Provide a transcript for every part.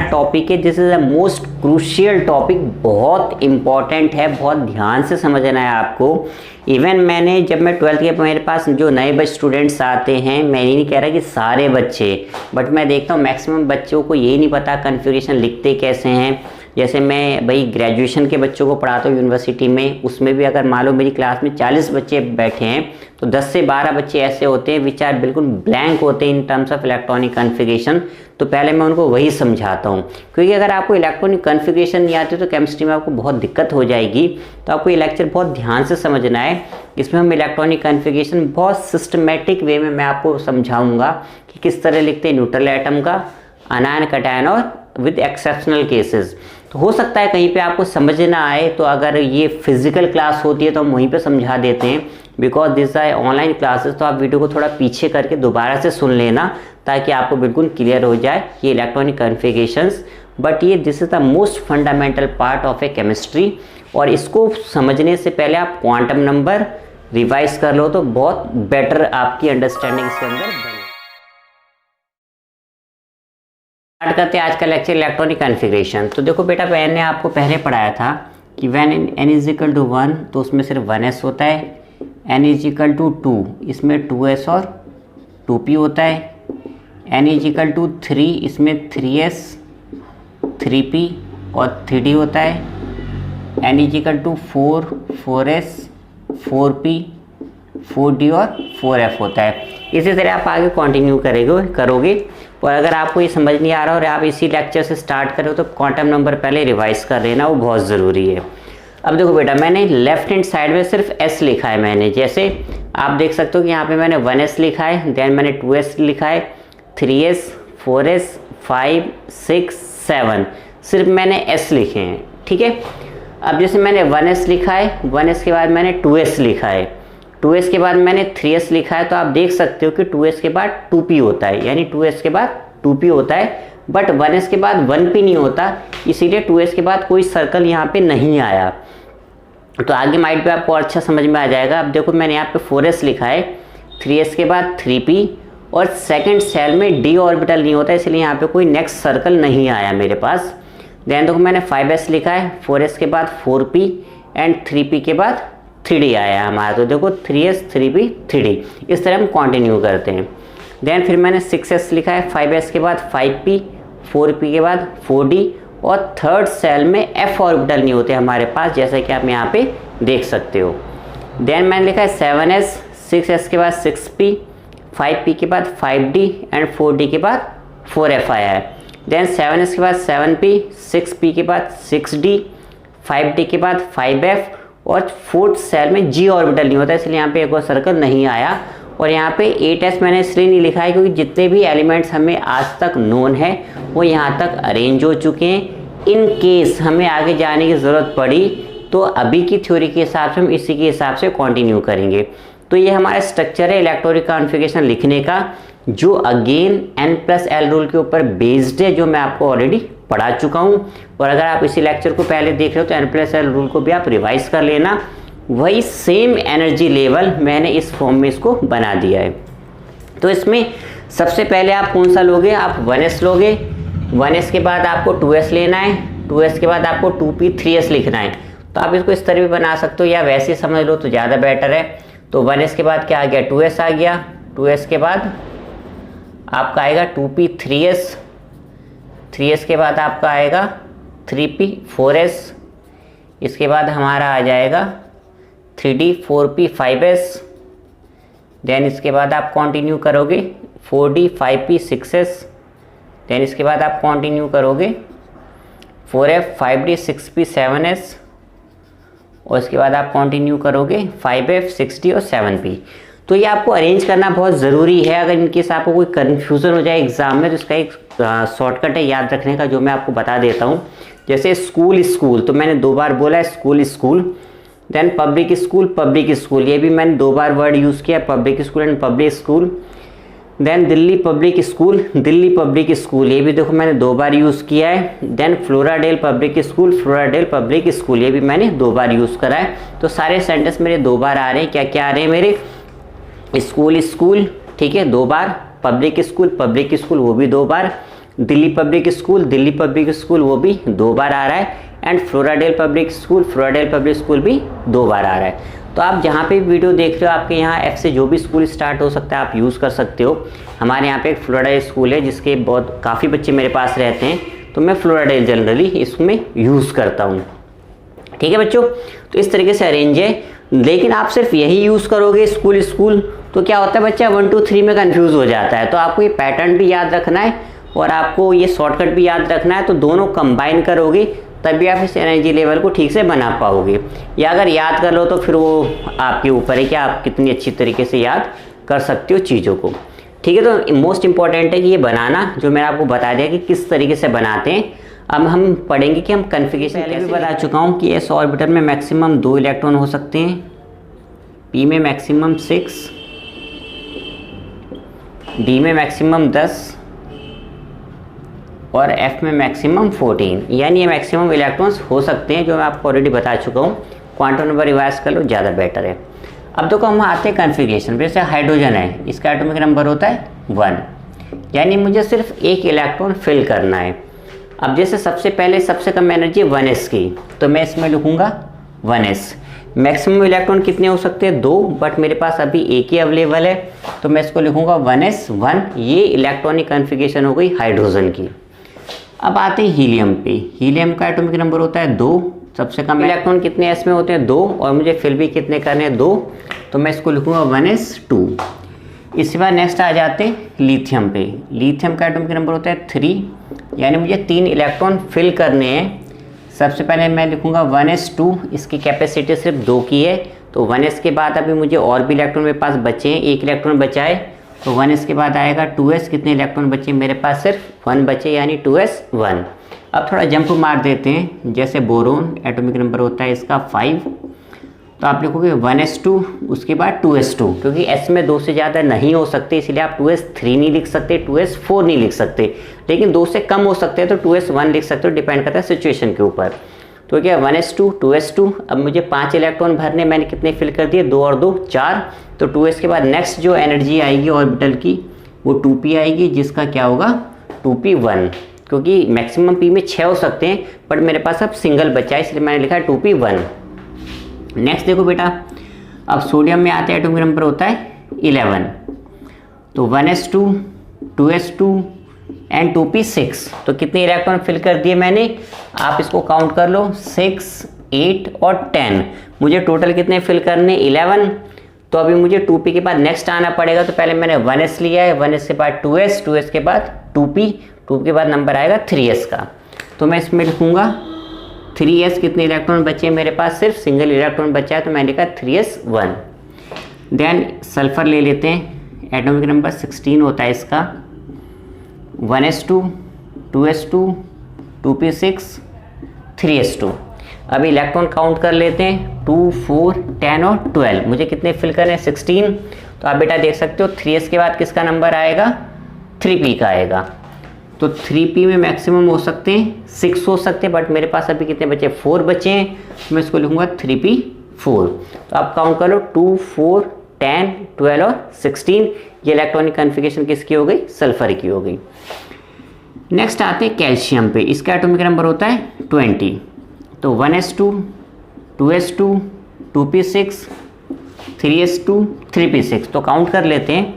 Topic है, this is the most crucial topic, बहुत important है, बहुत ध्यान से समझना है आपको। इवन जब मैं 12th के मेरे पास जो नए स्टूडेंट्स आते हैं, मैं ये नहीं कह रहा कि सारे बच्चे, बट मैं देखता हूँ मैक्सिमम बच्चों को ये नहीं पता कन्फिग्रेशन लिखते कैसे हैं। जैसे मैं भाई ग्रेजुएशन के बच्चों को पढ़ाता हूँ यूनिवर्सिटी में, उसमें भी अगर मान लो मेरी क्लास में 40 बच्चे बैठे हैं तो 10 से 12 बच्चे ऐसे होते हैं विच आर बिल्कुल ब्लैंक होते हैं in terms of electronic configuration. तो पहले मैं उनको वही समझाता हूँ, क्योंकि अगर आपको इलेक्ट्रॉनिक कन्फिग्रेशन नहीं आती तो केमिस्ट्री में आपको बहुत दिक्कत हो जाएगी। तो आपको ये लेक्चर बहुत ध्यान से समझना है। इसमें हम इलेक्ट्रॉनिक कन्फिग्रेशन बहुत सिस्टमेटिक वे में मैं आपको समझाऊंगा कि किस तरह लिखते हैं न्यूट्रल एटम का, अनायन कटायन और विद एक्सेप्शनल केसेस। तो हो सकता है कहीं पे आपको समझ ना आए, तो अगर ये फिजिकल क्लास होती है तो हम वहीं पे समझा देते हैं, because this are online classes. तो आप वीडियो को थोड़ा पीछे करके दोबारा से सुन लेना ताकि आपको बिल्कुल क्लियर हो जाए ये इलेक्ट्रॉनिक कन्फिग्रेशंस। बट ये this is the most fundamental part of A chemistry, और इसको समझने से पहले आप क्वांटम नंबर रिवाइज कर लो तो बहुत बेटर आपकी अंडरस्टैंडिंग इसके अंदर बने। स्टार्ट करते हैं आज का लेक्चर इलेक्ट्रॉनिक कन्फिग्रेशन। तो देखो बेटा, मैंने आपको पहले पढ़ाया था कि when n is equal to 1 तो उसमें सिर्फ 1s होता है, n इज इक्वल टू 2 इसमें 2s और 2p होता है, n इज इक्वल टू 3 इसमें 3s 3p और 3d होता है, n is equal to 4 4s 4p 4d और 4f होता है। इसी तरह आप आगे कंटिन्यू करोगे। और अगर आपको ये समझ नहीं आ रहा और आप इसी लेक्चर से स्टार्ट करो तो क्वांटम नंबर पहले रिवाइज कर लेना, वो बहुत ज़रूरी है। अब देखो बेटा, मैंने लेफ्ट हैंड साइड में सिर्फ s लिखा है। मैंने जैसे आप देख सकते हो कि यहाँ पे मैंने 1s लिखा है, देन मैंने 2s लिखा है, 3s 4s 5 6 7 सिर्फ मैंने s लिखे हैं, ठीक है। अब जैसे मैंने 1s लिखा है, 1s के बाद मैंने 2s लिखा है, 2s के बाद मैंने 3s लिखा है, तो आप देख सकते हो कि 2s के बाद 2p होता है, यानी 2s के बाद 2p होता है, बट 1s के बाद 1p नहीं होता, इसीलिए 2s के बाद कोई सर्कल यहाँ पे नहीं आया। तो आगे माइट पे आपको अच्छा समझ में आ जाएगा। अब देखो मैंने यहाँ पे 4s लिखा है, 3s के बाद 3p और सेकेंड सेल में d ऑर्बिटल नहीं होता, इसलिए यहाँ पे कोई नेक्स्ट सर्कल नहीं आया मेरे पास। देन देखो मैंने 5s लिखा है, 4s के बाद 4p एंड 3p के बाद 3d आया हमारा। तो देखो 3s 3p 3d, इस तरह हम कंटिन्यू करते हैं। देन फिर मैंने 6s लिखा है, 5s के बाद 5p 4p के बाद 4d और थर्ड सेल में f ऑर्बिटल नहीं होते हमारे पास, जैसा कि आप यहाँ पे देख सकते हो। देन मैंने लिखा है 7s 6s के बाद 6p 5p के बाद 5d एंड 4d के बाद 4f आया है। देन 7s के बाद 7p 6p के बाद 6d 5d के बाद 5f और फोर्थ सेल में g ऑर्बिटल नहीं होता, इसलिए यहाँ पे एक और सर्कल नहीं आया। और यहाँ पे 8s मैंने इसलिए नहीं लिखा है क्योंकि जितने भी एलिमेंट्स हमें आज तक नोन है वो यहाँ तक अरेंज हो चुके हैं। इन केस हमें आगे जाने की ज़रूरत पड़ी तो अभी की थ्योरी के हिसाब से हम इसी के हिसाब से कंटिन्यू करेंगे। तो ये हमारा स्ट्रक्चर है इलेक्ट्रॉनिक कॉन्फ़िगरेशन लिखने का, जो अगेन n+l रूल के ऊपर बेस्ड है, जो मैं आपको ऑलरेडी पढ़ा चुका हूँ। और अगर आप इसी लेक्चर को पहले देख रहे हो तो n+l रूल को भी आप रिवाइज कर लेना। वही सेम एनर्जी लेवल मैंने इस फॉर्म में इसको बना दिया है। तो इसमें सबसे पहले आप कौन सा लोगे, आप 1s लोगे, 1s के बाद आपको 2s लेना है, 2s के बाद आपको 2p 3s लिखना है। तो आप इसको इस तरह भी बना सकते हो या वैसे समझ लो तो ज़्यादा बेटर है। तो 1s के बाद क्या आ गया, 2s आ गया, 2s के बाद आपका आएगा 2p 3s, 3s के बाद आपका आएगा 3p 4s, इसके बाद हमारा आ जाएगा 3d 4p 5s, देन इसके बाद आप कंटिन्यू करोगे 4d 5p 6s, देन इसके बाद आप कंटिन्यू करोगे 4f 5d 6p 7s और इसके बाद आप कंटिन्यू करोगे 5f 6d और 7p। तो ये आपको अरेंज करना बहुत ज़रूरी है। अगर इनकेस आपको कोई कन्फ्यूज़न हो जाए एग्ज़ाम में तो इसका एक शॉर्टकट है याद रखने का, जो मैं आपको बता देता हूँ। जैसे स्कूल, तो मैंने 2 बार बोला है स्कूल, देन पब्लिक स्कूल, ये भी मैंने 2 बार वर्ड यूज़ किया, public school and public school. Then Delhi public school, ये भी देखो मैंने 2 बार यूज़ किया है। देन फ्लोराडेल पब्लिक स्कूल, ये भी मैंने 2 बार यूज़ करा है। तो सारे सेंटेंस मेरे 2 बार आ रहे हैं। क्या क्या आ रहे हैं मेरे, स्कूल, ठीक है 2 बार, पब्लिक स्कूल वो भी 2 बार, दिल्ली पब्लिक स्कूल वो भी 2 बार आ रहा है, एंड फ्लोराडेल पब्लिक स्कूल भी 2 बार आ रहा है। तो आप जहाँ पे वीडियो देख रहे हो, आपके यहाँ F से जो भी स्कूल स्टार्ट हो सकता है आप यूज़ कर सकते हो। हमारे यहाँ पे एक फ्लोराडेल स्कूल है जिसके काफ़ी बच्चे मेरे पास रहते हैं, तो मैं फ्लोराडेल जनरली इसमें यूज़ करता हूँ। ठीक है बच्चों, तो इस तरीके से अरेंज है। लेकिन आप सिर्फ यही यूज़ करोगे स्कूल तो क्या होता है, बच्चा 1 2 3 में कंफ्यूज हो जाता है। तो आपको ये पैटर्न भी याद रखना है और आपको ये शॉर्टकट भी याद रखना है। तो दोनों कंबाइन करोगे तभी आप इस एनर्जी लेवल को ठीक से बना पाओगे। या अगर याद कर लो तो फिर वो आपके ऊपर है कि आप कितनी अच्छी तरीके से याद कर सकते हो चीज़ों को। ठीक है, तो मोस्ट इंपॉर्टेंट है कि ये बनाना जो मैंने आपको बता दिया कि किस तरीके से बनाते हैं। अब हम पढ़ेंगे कि हम कन्फिगरेशन पहले भी बता चुका हूँ कि एस ऑर्बिटल में मैक्सिमम 2 इलेक्ट्रॉन हो सकते हैं, पी में मैक्सिमम 6, डी में मैक्सिमम 10 और एफ में मैक्सिमम 14, यानी ये मैक्सिमम इलेक्ट्रॉन्स हो सकते हैं जो मैं आपको ऑलरेडी बता चुका हूँ। क्वांटम नंबर रिवाइज कर लो, ज़्यादा बेटर है। अब देखो हम आते हैं कन्फिगरेशन। जैसे हाइड्रोजन है, इसका एटॉमिक नंबर होता है 1, यानी मुझे सिर्फ 1 इलेक्ट्रॉन फिल करना है। अब जैसे सबसे पहले सबसे कम एनर्जी 1s की, तो मैं इसमें लिखूँगा 1s। मैक्सिमम इलेक्ट्रॉन कितने हो सकते हैं 2, बट मेरे पास अभी एक ही अवेलेबल है, तो मैं इसको लिखूँगा 1s1। ये इलेक्ट्रॉनिक कन्फिगरेशन हो गई हाइड्रोजन की। अब आते हैं हीलियम पे। हीलियम का एटॉमिक नंबर होता है 2, सबसे कम इलेक्ट्रॉन कितने एस में होते हैं 2, और मुझे फिल भी कितने करने हैं 2, तो मैं इसको लिखूँगा 1s2। इसके बाद नेक्स्ट आ जाते हैं लिथियम पे। लिथियम का एटॉमिक नंबर होता है 3, यानी मुझे 3 इलेक्ट्रॉन फिल करने हैं। सबसे पहले मैं लिखूँगा 1s2, इसकी कैपेसिटी सिर्फ 2 की है, तो 1s के बाद अभी मुझे और भी इलेक्ट्रॉन मेरे पास बचे हैं, 1 इलेक्ट्रॉन बचा है, तो 1s के बाद आएगा 2s। कितने इलेक्ट्रॉन बचे मेरे पास, सिर्फ 1 बचे, यानी 2s1। अब थोड़ा जंप मार देते हैं। जैसे बोरोन एटॉमिक नंबर होता है इसका 5, तो आप लिखोगे 1s2 उसके बाद 2s2, क्योंकि s में 2 से ज़्यादा नहीं हो सकते, इसलिए आप 2s3 नहीं लिख सकते, 2s4 नहीं लिख सकते, लेकिन 2 से कम हो सकते हैं तो 2s1 लिख सकते हो, डिपेंड करता है सिचुएशन के ऊपर। तो क्या 1s2 2s2। अब मुझे 5 इलेक्ट्रॉन भरने, मैंने कितने फिल कर दिए, 2 और 2 4, तो 2s के बाद नेक्स्ट जो एनर्जी आएगी ऑर्बिटल की वो 2p आएगी, जिसका क्या होगा 2p1, क्योंकि मैक्सिमम p में 6 हो सकते हैं, बट मेरे पास अब सिंगल बचा है, इसलिए मैंने लिखा है 2p1। नेक्स्ट देखो बेटा, अब सोडियम में आते हैं, एटॉमिक नंबर होता है 11, तो 1s2 2s2 एंड 2p6, तो कितने इलेक्ट्रॉन फिल कर दिए मैंने, आप इसको काउंट कर लो, 6 8 और 10। मुझे टोटल कितने फिल करने, 11। तो अभी मुझे 2p के बाद नेक्स्ट आना पड़ेगा, तो पहले मैंने 1s लिया है, 1s के बाद 2s, 2s के बाद 2p, 2p के बाद नंबर आएगा 3s का, तो मैं इसमें लिखूँगा 3s। कितने इलेक्ट्रॉन बचे मेरे पास, सिर्फ सिंगल इलेक्ट्रॉन बचा है, तो मैंने लिखा 3s1। देन सल्फर ले लेते हैं, एटॉमिक नंबर 16 होता है इसका, 1s2 2s2 2p6 3s2। अब इलेक्ट्रॉन काउंट कर लेते हैं, 2 4 10 और 12। मुझे कितने फिल करने हैं, 16। तो आप बेटा देख सकते हो 3s के बाद किसका नंबर आएगा, 3p का आएगा। तो 3p में मैक्सिमम हो सकते हैं 6 हो सकते हैं, बट मेरे पास अभी कितने बचे, 4 बचे हैं, तो मैं इसको लिखूँगा 3p4। तो आप काउंट कर लो, 2 4 10 12 और 16। ये इलेक्ट्रॉनिक कन्फिगरेशन किसकी हो गई, सल्फर की हो गई। नेक्स्ट आते हैं कैल्शियम पे। इसका एटॉमिक नंबर होता है 20, तो 1s2 2s2 2p6 3s2 3p6। तो काउंट कर लेते हैं,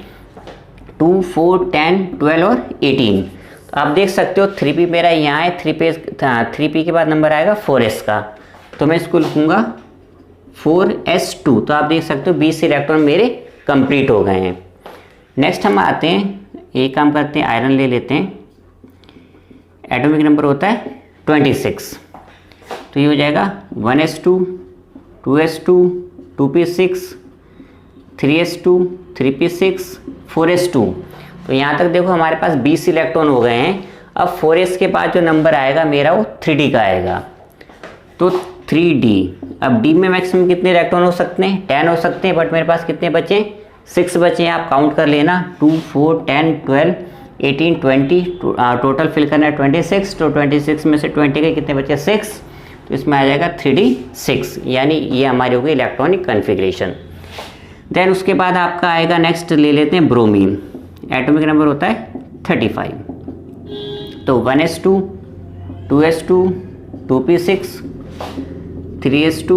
2 4 10 12 और 18। तो आप देख सकते हो 3p मेरा यहाँ है, 3p के बाद नंबर आएगा 4s का, तो मैं इसको लिखूँगा 4s2। तो आप देख सकते हो 20 इलेक्ट्रॉन मेरे कंप्लीट हो गए हैं। नेक्स्ट हम आते हैं, एक काम करते हैं, आयरन ले लेते हैं, एटॉमिक नंबर होता है 26। तो ये हो जाएगा 1s2 2s2 2p6 3s2 3p6 4s2। तो यहाँ तक देखो हमारे पास 20 इलेक्ट्रॉन हो गए हैं। अब 4s के बाद जो नंबर आएगा मेरा वो 3d का आएगा, तो 3d। अब d में मैक्सिमम कितने इलेक्ट्रॉन हो सकते हैं, 10 हो सकते हैं, बट मेरे पास कितने बचे, 6 बचे हैं। आप काउंट कर लेना, 2 4 10 12 18 20, टोटल फिल करना है 26। तो 26 में से 20 के कितने बचे, 6, तो इसमें आ जाएगा 3d6, यानी ये हमारी हो गई इलेक्ट्रॉनिक कन्फिग्रेशन। देन उसके बाद आपका आएगा, नेक्स्ट ले लेते हैं ब्रोमीन, एटॉमिक नंबर होता है 35। तो 1s2 2s2 2p6 3s2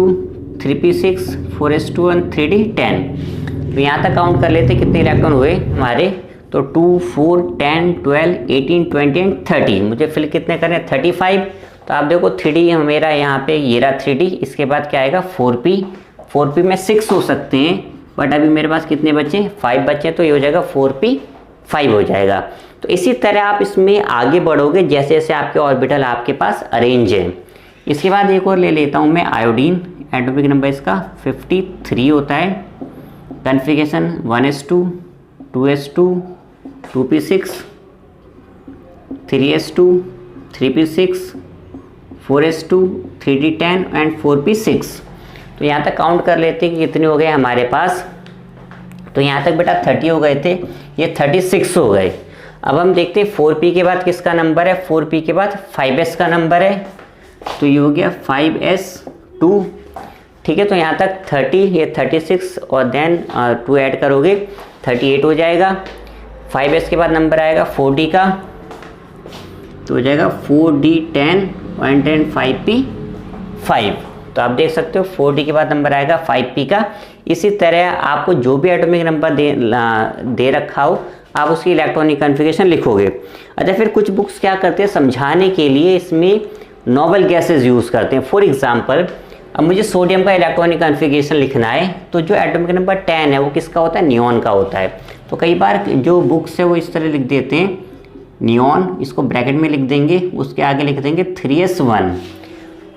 3p6 4s2 और 3d10। तो यहाँ तक काउंट कर लेते कितने इलेक्ट्रॉन हुए हमारे, तो 2 4 10 12 18 20 एंड 30। मुझे फिल कितने करने, 35। तो आप देखो 3d मेरा यहाँ पे ये रहा 3d, इसके बाद क्या आएगा 4p में 6 हो सकते हैं, बट अभी मेरे पास कितने बचे, 5 बचे, तो ये हो जाएगा 4p 5 हो जाएगा। तो इसी तरह आप इसमें आगे बढ़ोगे जैसे जैसे आपके ऑर्बिटल आपके पास अरेंज है। इसके बाद एक और ले लेता हूँ मैं आयोडीन, एटॉमिक नंबर इसका 53 होता है, configuration 1s2 2s2 2p6 3s2 3p6 4s2 3d10 and 4p6। तो यहाँ तक काउंट कर लेते हैं कि कितने हो गए हमारे पास। तो यहाँ तक बेटा 30 हो गए थे, ये 36 हो गए। अब हम देखते हैं 4p के बाद किसका नंबर है, 4p के बाद 5s का नंबर है, तो ये हो गया 5s2। ठीक है, तो यहाँ तक 30, ये 36 और देन 2 ऐड करोगे 38 हो जाएगा। 5s के बाद नंबर आएगा 4d का, तो हो जाएगा 4d10 और 5p 5। तो आप देख सकते हो 4d के बाद नंबर आएगा 5p का। इसी तरह आपको जो भी एटॉमिक नंबर दे रखा हो आप उसकी इलेक्ट्रॉनिक कॉन्फ़िगरेशन लिखोगे। अच्छा, फिर कुछ बुक्स क्या करते हैं समझाने के लिए इसमें नोबल गैसेस यूज़ करते हैं। फॉर एग्जांपल, अब मुझे सोडियम का इलेक्ट्रॉनिक कॉन्फ़िगरेशन लिखना है, तो जो एटॉमिक नंबर 10 है वो किसका होता है, नियॉन का होता है। तो कई बार जो बुक्स है वो इस तरह लिख देते हैं, नियॉन, इसको ब्रैकेट में लिख देंगे, उसके आगे लिख देंगे 3s1।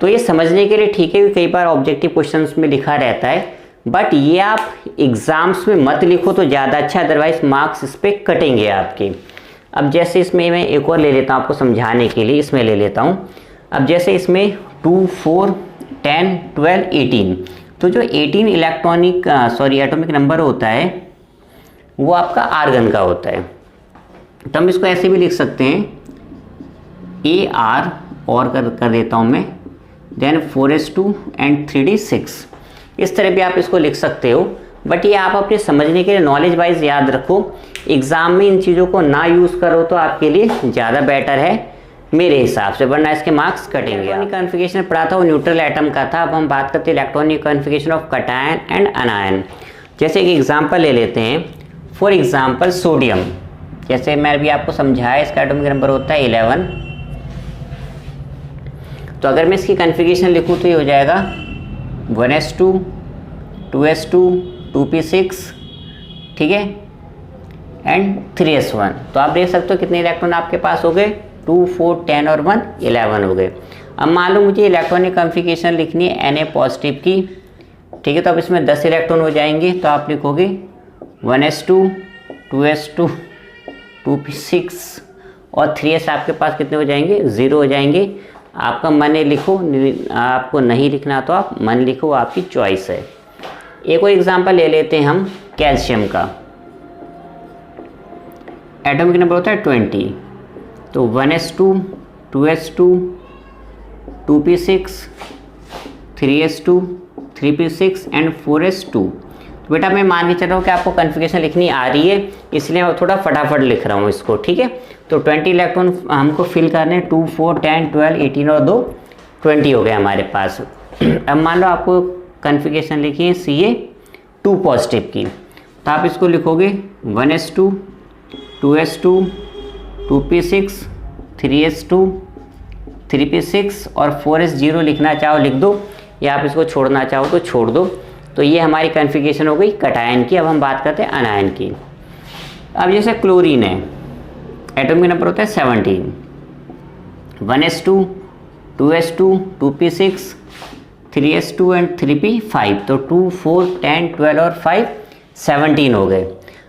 तो ये समझने के लिए ठीक है कि कई बार ऑब्जेक्टिव क्वेश्चंस में लिखा रहता है, बट ये आप एग्जाम्स में मत लिखो तो ज़्यादा अच्छा, अदरवाइज मार्क्स इस पर कटेंगे आपके। अब जैसे इसमें मैं एक और ले लेता हूँ आपको समझाने के लिए, इसमें ले लेता हूँ। अब जैसे इसमें 2 4 10 12 18, तो जो 18 एटॉमिक नंबर होता है वो आपका आर्गन का होता है। तो हम इसको ऐसे भी लिख सकते हैं, AR और कर देता हूँ मैं, देन 4s2 एंड 3d6। इस तरह भी आप इसको लिख सकते हो, बट ये आप अपने समझने के लिए नॉलेज वाइज याद रखो। एग्जाम में इन चीज़ों को ना यूज़ करो तो आपके लिए ज़्यादा बेटर है मेरे हिसाब से, वरना इसके मार्क्स कटेंगे। इलेक्ट्रॉनिक कॉन्फ़िगरेशन पढ़ा था वो न्यूट्रल एटम का था। अब हम बात करते हैं electronic configuration of cation and अनायन। जैसे एक एग्जांपल ले लेते हैं, फॉर एग्जांपल सोडियम, जैसे मैं भी आपको समझाया इसका एटॉमिक नंबर होता है 11। तो अगर मैं इसकी कॉन्फ़िगरेशन लिखूँ तो ये हो जाएगा 1s2 2s2 2p6, ठीक है, एंड 3s1। तो आप देख सकते हो कितने इलेक्ट्रॉन आपके पास हो गए, 2 4 10 और 1 11 हो गए। अब मान लो मुझे इलेक्ट्रॉनिक कॉन्फ़िगरेशन लिखनी है Na पॉजिटिव की, ठीक है, तो अब इसमें 10 इलेक्ट्रॉन हो जाएंगे। तो आप लिखोगे 1s2 2s2 2p6 और 3s आपके पास कितने हो जाएंगे, 0 हो जाएंगे। आपका मन लिखो, आपको नहीं लिखना तो आप मन लिखो, आपकी चॉइस है। एक और एग्जांपल ले लेते हैं हम कैल्शियम का, एटॉमिक नंबर होता है 20। तो 1s2 2s2 2p6 3s2 3p6 and 4s2। तो बेटा मैं मान के चल रहा हूँ कि आपको कॉन्फ़िगरेशन लिखनी आ रही है, इसलिए मैं थोड़ा फटाफट लिख रहा हूँ इसको, ठीक है। तो 20 इलेक्ट्रॉन हमको फिल करने, 2 4 10 12 18 और 2 20 हो गए हमारे पास। अब मान लो आपको कॉन्फ़िगरेशन लिखी है Ca2 पॉजिटिव की, तो आप इसको लिखोगे 1s2 2s2 2p6 3s2 3p6 और 4s0 लिखना चाहो लिख दो, या आप इसको छोड़ना चाहो तो छोड़ दो। तो ये हमारी कॉन्फ़िगरेशन हो गई कैटायन की। अब हम बात करते हैं अनायन की। अब जैसे क्लोरीन है, एटॉमिक नंबर होता है 17, 1s2 2s2 2p6 3s2 and 3p5। तो 2 4 10 12 और 5 17 हो गए।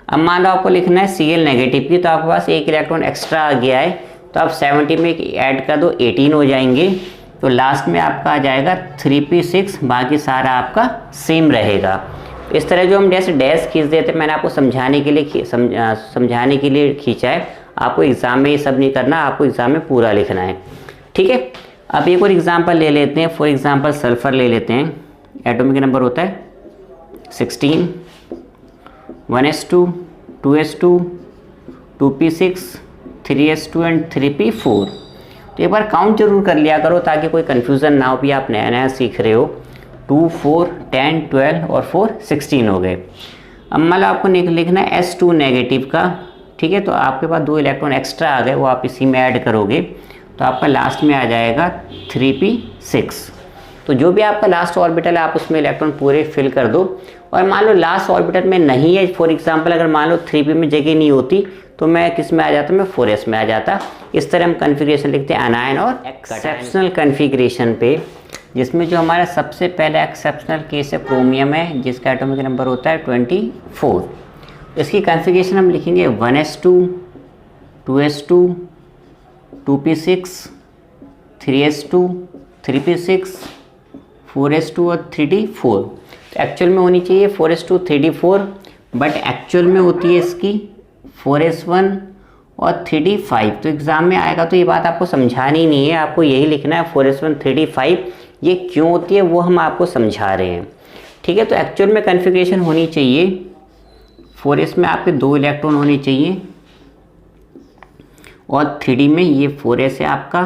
अब मान लो आपको लिखना है Cl नेगेटिव की, तो आपके पास एक इलेक्ट्रॉन एक्स्ट्रा आ गया है, तो आप 70 में ऐड कर दो, 18 हो जाएंगे। तो लास्ट में आपका आ जाएगा 3p6, बाकी सारा आपका सेम रहेगा। इस तरह जो हम जैसे डैश खींच देते, मैंने आपको समझाने के लिए खींचा है। आपको एग्ज़ाम में ये सब नहीं करना, आपको एग्ज़ाम में पूरा लिखना है, ठीक है। अब एक और एग्जांपल ले लेते हैं, फॉर एग्जांपल सल्फ़र ले लेते हैं, एटॉमिक नंबर होता है 16, 1s2 2s2 2p6 3s2 and 3p4। तो एक बार काउंट जरूर कर लिया करो ताकि कोई कन्फ्यूज़न ना हो भी, आप नया नया सीख रहे हो। 2 4 10 12 और 4 16 हो गए। अब मान लो आपको लिखना है s2 नेगेटिव का, ठीक है। तो आपके पास 2 इलेक्ट्रॉन एक्स्ट्रा आ गए, वो आप इसी में ऐड करोगे तो आपका लास्ट में आ जाएगा 3p6। तो जो भी आपका लास्ट ऑर्बिटल है आप उसमें इलेक्ट्रॉन पूरे फिल कर दो। और मान लो लास्ट ऑर्बिटल में नहीं है, फॉर एग्जांपल अगर मान लो 3p में जगह नहीं होती तो मैं किस में आ जाता, मैं 4s में आ जाता। इस तरह हम कन्फिग्रेशन लिखते हैं अनायन और एक्सेप्शनल कन्फिग्रेशन पे, जिसमें जो हमारा सबसे पहला एक्सेप्शनल केस है क्रोमियम है, जिसका एटॉमिक नंबर होता है 24। इसकी कन्फिग्रेशन हम लिखेंगे 1s2 2s2 2p6 3s2 3p6 4s2 और 3d4। तो एक्चुअल में होनी चाहिए 4s2 3d4, बट एक्चुअल में होती है इसकी 4s1 और 3d5। तो एग्ज़ाम में आएगा तो ये बात आपको समझानी नहीं है, आपको यही लिखना है 4s1 3d5। ये क्यों होती है वो हम आपको समझा रहे हैं, ठीक है। तो एक्चुअल में कन्फिग्रेशन होनी चाहिए 4s में आपके 2 इलेक्ट्रॉन होने चाहिए और 3d में ये 4s है आपका,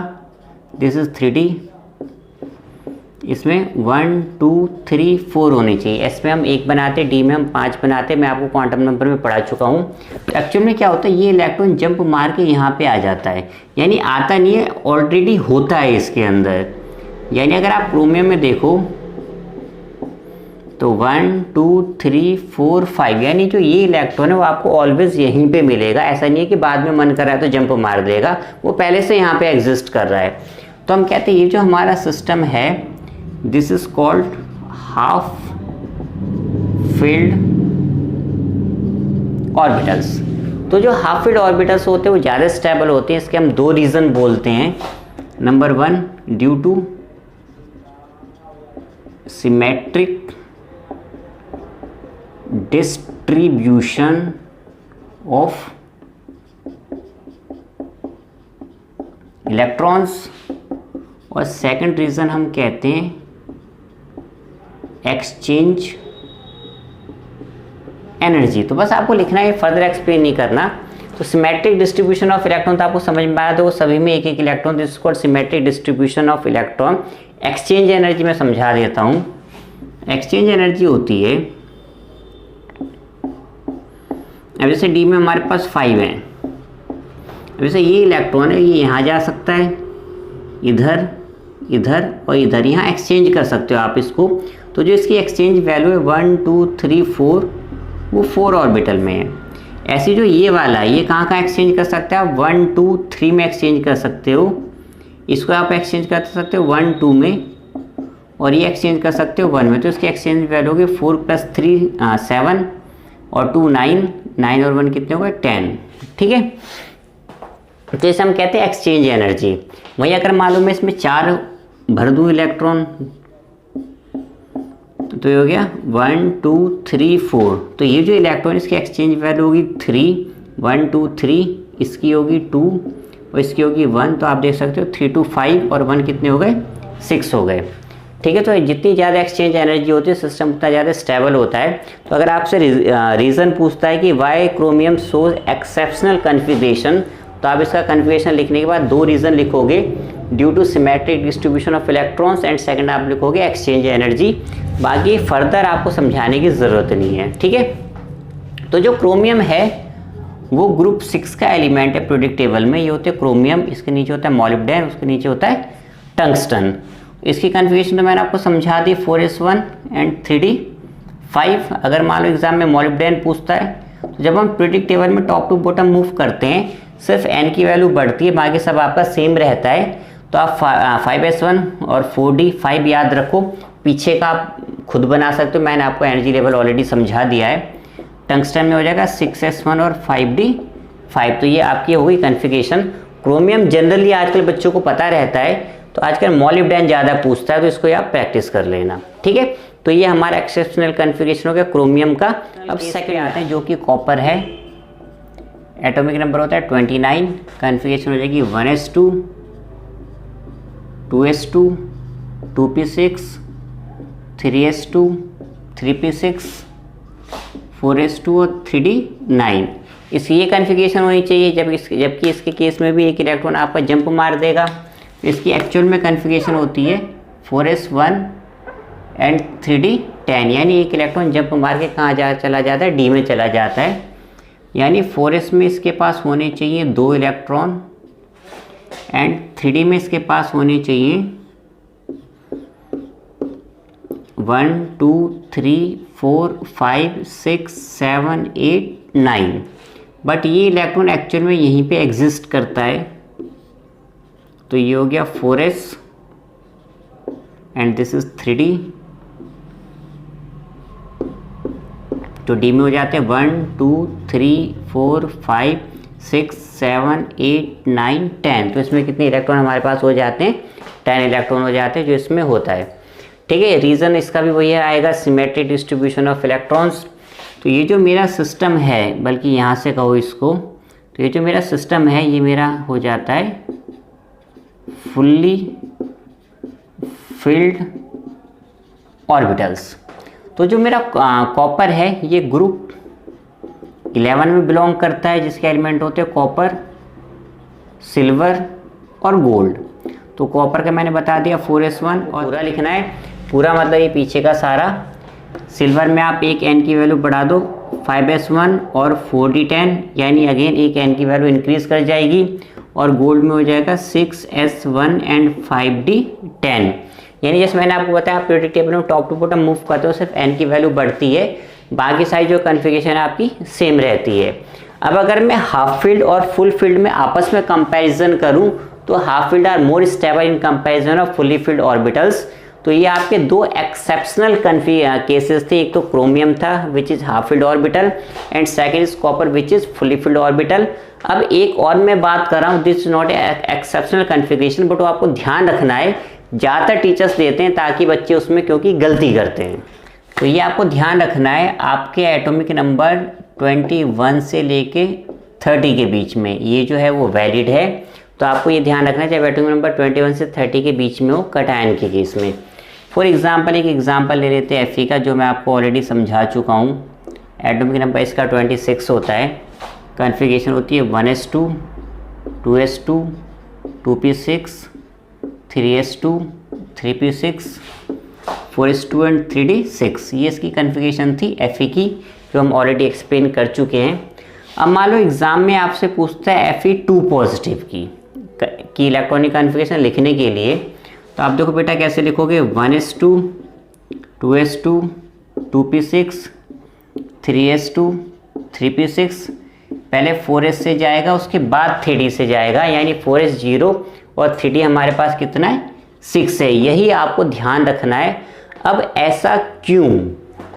दिस इज 3d, इसमें 1 2 3 4 होने चाहिए। s में हम 1 बनाते, d में हम 5 बनाते, मैं आपको क्वांटम नंबर में पढ़ा चुका हूँ। तो एक्चुअल में क्या होता है, ये इलेक्ट्रॉन जंप मार के यहाँ पे आ जाता है, यानी आता नहीं है, ऑलरेडी होता है इसके अंदर। यानी अगर आप क्रोमियम में देखो तो 1 2 3 4 5, यानी जो ये इलेक्ट्रॉन है वो आपको ऑलवेज यहीं पे मिलेगा। ऐसा नहीं है कि बाद में मन कर रहा है तो जंप मार देगा, वो पहले से यहाँ पे एग्जिस्ट कर रहा है। तो हम कहते हैं ये जो हमारा सिस्टम है, this is called half filled orbitals. तो जो हाफ फिल्ड ऑर्बिटल्स होते हैं वो ज़्यादा स्टेबल होते हैं। इसके हम 2 रीज़न बोलते हैं। Number 1, due to symmetric distribution of electrons, और सेकंड रीज़न हम कहते हैं एक्सचेंज एनर्जी। तो बस आपको लिखना है, फर्दर एक्सप्लेन नहीं करना। तो सिमेट्रिक डिस्ट्रीब्यूशन ऑफ इलेक्ट्रॉन तो आपको समझ में आया, तो वो सभी में एक एक electron, this is called symmetric distribution of electron. Exchange energy मैं समझा देता हूँ। एक्सचेंज एनर्जी होती है, अब जैसे डी में हमारे पास 5 है, अब जैसे ये इलेक्ट्रॉन है, ये यहाँ जा सकता है, इधर इधर और इधर, यहाँ एक्सचेंज कर सकते हो आप इसको। तो जो इसकी एक्सचेंज वैल्यू है 1 2 3 4, वो 4 ऑर्बिटल में है। ऐसे जो ये वाला है, ये कहाँ एक्सचेंज कर सकते हैं आप, 1 2 3 में एक्सचेंज कर सकते हो। इसको आप एक्सचेंज कर सकते हो 1 2 में, और ये एक्सचेंज कर सकते हो 1 में। तो इसकी एक्सचेंज वैल्यू होगी 4 + 3 7 और 2 9, 9 और 1 कितने हो गए 10, ठीक है। तो इसे हम कहते हैं एक्सचेंज एनर्जी। वही अगर मालूम है इसमें 4 भर दूँ इलेक्ट्रॉन, तो ये हो गया 1 2 3 4। तो ये जो इलेक्ट्रॉन, इसकी एक्सचेंज वैल्यू होगी 3, 1 2 3, इसकी होगी 2 और इसकी होगी 1। तो आप देख सकते हो 3 2 5 और 1 कितने हो गए 6 हो गए, ठीक है। तो जितनी ज़्यादा एक्सचेंज एनर्जी होती है सिस्टम उतना ज़्यादा स्टेबल होता है। तो अगर आपसे रीज़न पूछता है कि why chromium shows exceptional configuration, तो आप इसका कन्फिग्रेशन लिखने के बाद 2 रीज़न लिखोगे, due to symmetric distribution of electrons, and second आप लिखोगे एक्सचेंज एनर्जी। बाकी फर्दर आपको समझाने की ज़रूरत नहीं है, ठीक है। तो जो क्रोमियम है वो ग्रुप 6 का एलिमेंट है पीरियोडिक टेबल में। ये होते हैं क्रोमियम, इसके नीचे होता है मॉलिब्डेन, उसके नीचे होता है टंगस्टन। इसकी कन्फिग्रेशन तो मैंने आपको समझा दी, 4s1 एंड 3d5। अगर मान लो एग्जाम में मॉलिब्डेन पूछता है, तो जब हम पीरियोडिक टेबल में टॉप टू बॉटम मूव करते हैं, सिर्फ n की वैल्यू बढ़ती है, बाकी सब आपका सेम रहता है। तो आप 5s1 और 4d5 याद रखो, पीछे का आप खुद बना सकते हो, मैंने आपको एनर्जी लेवल ऑलरेडी समझा दिया है। टंगस्टन में हो जाएगा 6s1 और 5d5। तो ये आपकी हो गई कन्फिग्रेशन। क्रोमियम जनरली आजकल बच्चों को पता रहता है, तो आजकल मॉलिब्डेन ज़्यादा पूछता है, तो इसको आप प्रैक्टिस कर लेना, ठीक है। तो ये हमारा एक्सेप्शनल कन्फिग्रेशन हो गया क्रोमियम का। अब सेकंड आते हैं जो कि कॉपर है, एटॉमिक नंबर होता है 29, कन्फिग्रेशन हो जाएगी 1s2 2s2 2p6 3s2 3p6 4s2 और 3d9। इसकी ये कॉन्फ़िगरेशन होनी चाहिए, जबकि इसके केस में भी एक इलेक्ट्रॉन आपका जंप मार देगा। इसकी एक्चुअल में कॉन्फ़िगरेशन होती है 4s1 एंड 3d10, यानी एक इलेक्ट्रॉन जंप मार के कहाँ चला जाता है, डी में चला जाता है। यानी 4s में इसके पास होने चाहिए 2 इलेक्ट्रॉन एंड 3d में इसके पास होने चाहिए 1 2 3 4 5 6 7 8 9, बट ये इलेक्ट्रॉन एक्चुअल में यहीं पे एग्जिस्ट करता है। तो ये हो गया 4s and this is 3d। तो डी में हो जाते हैं 1 2 3 4 5 6 7 8 9 10। तो इसमें कितने इलेक्ट्रॉन हमारे पास हो जाते हैं, 10 इलेक्ट्रॉन हो जाते हैं जो इसमें होता है। ठीक है, रीज़न इसका भी वही आएगा, सिमेट्रिक डिस्ट्रीब्यूशन ऑफ इलेक्ट्रॉन्स। तो ये जो मेरा सिस्टम है, बल्कि यहाँ से कहो इसको, तो ये जो मेरा सिस्टम है ये मेरा हो जाता है फुल्ली फिल्ड ऑर्बिटल्स। तो जो मेरा कॉपर है ये ग्रुप 11 में बिलोंग करता है, जिसके एलिमेंट होते हैं कॉपर, सिल्वर और गोल्ड। तो कॉपर का मैंने बता दिया 4s1, और पूरा लिखना है, पूरा मतलब ये पीछे का सारा। सिल्वर में आप एक n की वैल्यू बढ़ा दो 5s1 और 4d10, यानी अगेन एक n की वैल्यू इंक्रीज कर जाएगी। और गोल्ड में हो जाएगा 6s1 एंड 5d10, यानी जैसे मैंने आपको बताया पीरियोडिक टेबल में टॉप टू बॉटम मूव करते हो, सिर्फ n की वैल्यू बढ़ती है, बाकी सारी जो कन्फिगरेशन है आपकी सेम रहती है। अब अगर मैं हाफ फील्ड और फुल फील्ड में आपस में कंपैरिजन करूं, तो half filled are more stable in comparison of fully filled orbitals. तो ये आपके 2 एक्सेप्शनल केसेस थे, एक तो क्रोमियम था which is half filled orbital, and second is copper which is fully filled orbital. अब एक और मैं बात कर रहा हूँ, this is not exceptional configuration, but वो आपको ध्यान रखना है, ज़्यादातर टीचर्स देते हैं ताकि बच्चे उसमें क्योंकि गलती करते हैं। तो ये आपको ध्यान रखना है, आपके एटॉमिक नंबर 21 से लेके 30 के बीच में ये जो है वो वैलिड है। तो आपको ये ध्यान रखना है जब एटॉमिक नंबर 21 से 30 के बीच में हो कटायन के केस में। फॉर एग्जांपल एक एग्जांपल ले लेते हैं Fe का, जो मैं आपको ऑलरेडी समझा चुका हूँ। एटॉमिक नंबर इसका 26 होता है, कॉन्फ़िगरेशन होती है 1s2 2s2 2p6 3s2 3p6 4s2 and 3d6। ये इसकी कॉन्फ़िगरेशन थी Fe की, जो हम ऑलरेडी एक्सप्लेन कर चुके हैं। अब मान लो एग्ज़ाम में आपसे पूछता है Fe2 पॉजिटिव की इलेक्ट्रॉनिक कॉन्फ़िगरेशन लिखने के लिए, तो आप देखो बेटा कैसे लिखोगे, 1s2 2s2 2p6 3s2 3p6, पहले 4s से जाएगा उसके बाद 3d से जाएगा, यानी 4s 0 और 3d हमारे पास कितना है 6 है। यही आपको ध्यान रखना है। अब ऐसा क्यों,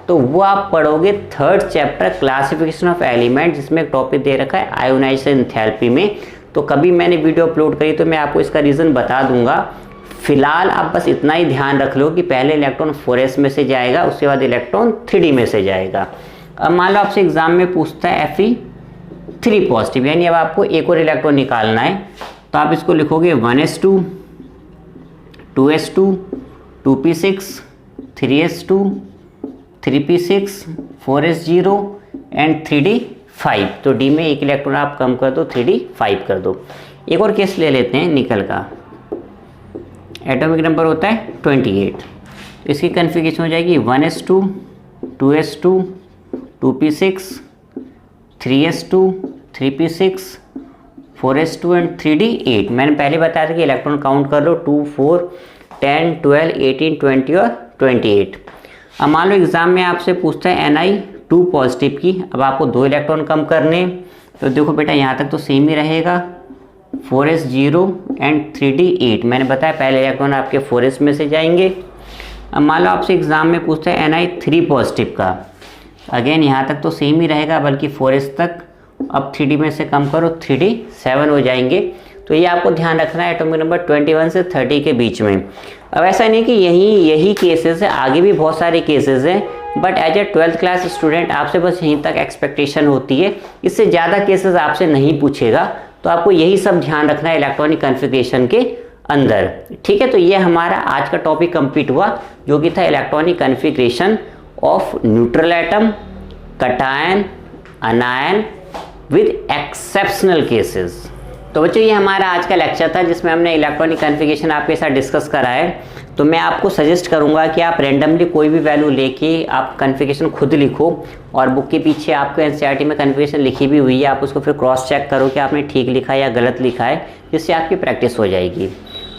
तो वो आप पढ़ोगे 3rd chapter classification of element, जिसमें एक टॉपिक दे रखा है आयोनाइजेशन एंथैल्पी में। तो कभी मैंने वीडियो अपलोड करी तो मैं आपको इसका रीज़न बता दूंगा। फिलहाल आप बस इतना ही ध्यान रख लो कि पहले इलेक्ट्रॉन 4s में से जाएगा, उसके बाद इलेक्ट्रॉन 3d में से जाएगा। अब मान लो आपसे एग्जाम में पूछता है Fe3 पॉजिटिव, यानी अब आपको एक और इलेक्ट्रॉन निकालना है, तो आप इसको लिखोगे 1s2 2s2 2p6 3s2 3p6 4s0 and 3d5। तो d में एक इलेक्ट्रॉन आप कम कर दो, 3d5 कर दो। एक और केस ले लेते हैं निकल का, एटॉमिक नंबर होता है 28। इसकी कॉन्फ़िगरेशन हो जाएगी 1s2 2s2 2p6 3s2 3p6 4s2 and 3d8। मैंने पहले बताया था कि इलेक्ट्रॉन काउंट कर लो 2 4 10 12 18 20 और 28। अब मान लो एग्जाम में आपसे पूछता है Ni2 पॉजिटिव की, अब आपको 2 इलेक्ट्रॉन कम करने, तो देखो बेटा यहाँ तक तो सेम ही रहेगा, 4s0 एंड 3d8। मैंने बताया पहले इलेक्ट्रॉन आपके 4s में से जाएंगे। अब मान लो आपसे एग्जाम में पूछता है Ni3 पॉजिटिव का, अगेन यहाँ तक तो सेम ही रहेगा, बल्कि 4s तक अब 3d में से कम करो 3d7 हो जाएंगे। तो ये आपको ध्यान रखना है एटॉमिक नंबर 21 से 30 के बीच में। अब ऐसा नहीं कि यही केसेस है, आगे भी बहुत सारे केसेस हैं, but as a 12th class student आपसे बस यहीं तक एक्सपेक्टेशन होती है, इससे ज़्यादा केसेस आपसे नहीं पूछेगा। तो आपको यही सब ध्यान रखना है इलेक्ट्रॉनिक कॉन्फ़िगरेशन के अंदर। ठीक है, तो ये हमारा आज का टॉपिक कंप्लीट हुआ, जो कि था electronic configuration of neutral atom, cation, अनायन with exceptional cases. तो बच्चों ये हमारा आज का लेक्चर था जिसमें हमने इलेक्ट्रॉनिक कॉन्फ़िगरेशन आपके साथ डिस्कस करा है। तो मैं आपको सजेस्ट करूंगा कि आप रैंडमली कोई भी वैल्यू लेके आप कॉन्फ़िगरेशन खुद लिखो और बुक के पीछे आपको एनसीईआरटी में कॉन्फ़िगरेशन लिखी भी हुई है, आप उसको फिर क्रॉस चेक करो कि आपने ठीक लिखा है या गलत लिखा है, जिससे आपकी प्रैक्टिस हो जाएगी।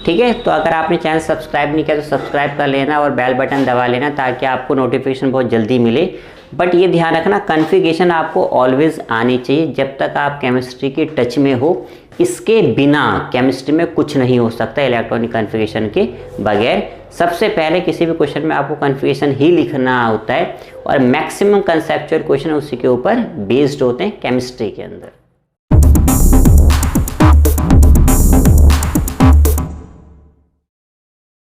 ठीक है, तो अगर आपने चैनल सब्सक्राइब नहीं किया तो सब्सक्राइब कर लेना और बेल बटन दबा लेना ताकि आपको नोटिफिकेशन बहुत जल्दी मिले। बट ये ध्यान रखना, कॉन्फ़िगरेशन आपको ऑलवेज आनी चाहिए जब तक आप केमिस्ट्री के टच में हो। इसके बिना केमिस्ट्री में कुछ नहीं हो सकता इलेक्ट्रॉनिक कॉन्फ़िगरेशन के बगैर। सबसे पहले किसी भी क्वेश्चन में आपको कॉन्फ़िगरेशन ही लिखना होता है और मैक्सिमम कंसेप्चुअल क्वेश्चन उसी के ऊपर बेस्ड होते हैं केमिस्ट्री के अंदर।